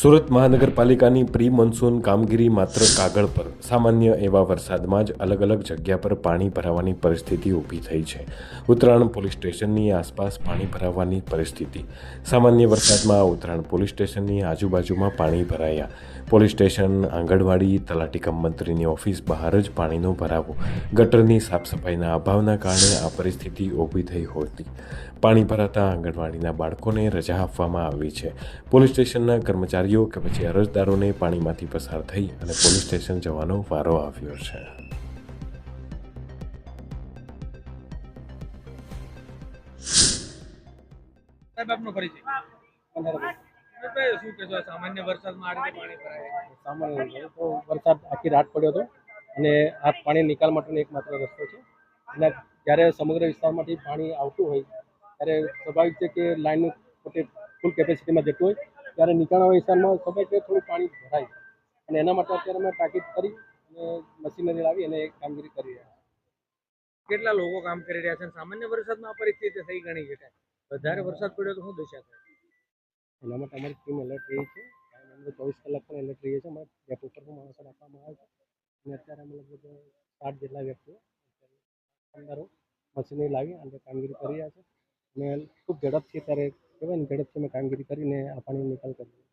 સુરત મહાનગરપાલિકાની pre monsoon કામગીરી માત્ર કાગળ પર સામાન્ય એવા વરસાદમાં જ અલગ અલગ જગ્યા પર પાણી ભરાવાની પરિસ્થિતિ ઊભી થઈ છે. ઉત્તરાયણ પોલીસ સ્ટેશનની આસપાસ પાણી ભરાવાની પરિસ્થિતિ. સામાન્ય વરસાદમાં ઉત્તરાયણ પોલીસ સ્ટેશનની આજુબાજુમાં પાણી ભરાયા. પોલીસ સ્ટેશન, આંગણવાડી, તલાટી કમ મંત્રીની ઓફિસ બહાર જ પાણીનો ભરાવો. ગટરની સાફ સફાઈના અભાવના કારણે આ પરિસ્થિતિ ઊભી થઈ હતી. પાણી ભરાતા આંગણવાડીના બાળકોને રજા આપવામાં આવી છે. પોલીસ સ્ટેશનના કર્મચારીઓ કે પછી અરજદારોને પાણીમાંથી પસાર થઈ અને પોલીસ સ્ટેશન જવાનો વારો આવ્યો છે. સાહેબ આપનો પરિચય. સુરેશભાઈ, શું કહેશો સામાન્ય વરસાદમાં આ રીતે પાણી ભરાય? સામાન્ય તો વરસાદ આખી રાત પડ્યો હતો અને આ પાણી નિકાલ માટેનો એકમાત્ર રસ્તો છે. અને જ્યારે સમગ્ર વિસ્તારમાંથી પાણી આવતું હોય ત્યારે સ્વાભાવિક છે કે લાઇનનું પોતે ફૂલ કેપેસિટીમાં જતું હોય ત્યારે નીચાણવાળા વિસ્તારમાં સ્વાભાવિક છે થોડું પાણી ભરાય અને એના માટે અત્યારે અમે તાકીદ કરી અને મશીનરી લાવી અને કામગીરી કરી રહ્યા છીએ. કેટલા લોકો કામ કરી રહ્યા છે? સામાન્ય વરસાદમાં આ પરિસ્થિતિ થઈ ગણી છે. વધારે વરસાદ પડ્યો તો શું દશા થાય? એના માટે અમારી ટીમ એલર્ટ રહી છે. અમે 24 કલાક પણ એલર્ટ રહીએ છીએ. અમારે ડેપો પર પણ માણસો રાખવામાં આવે છે અને અત્યારે અમે લગભગ 60 જેટલા વ્યક્તિઓ કામદારો મશીનરી લાવી અને કામગીરી કરી રહ્યા છે અને ખૂબ ઝડપથી અત્યારે કહેવાય ને ઝડપથી અમે કામગીરી કરીને આ પાણીનો નિકાલ કરીએ.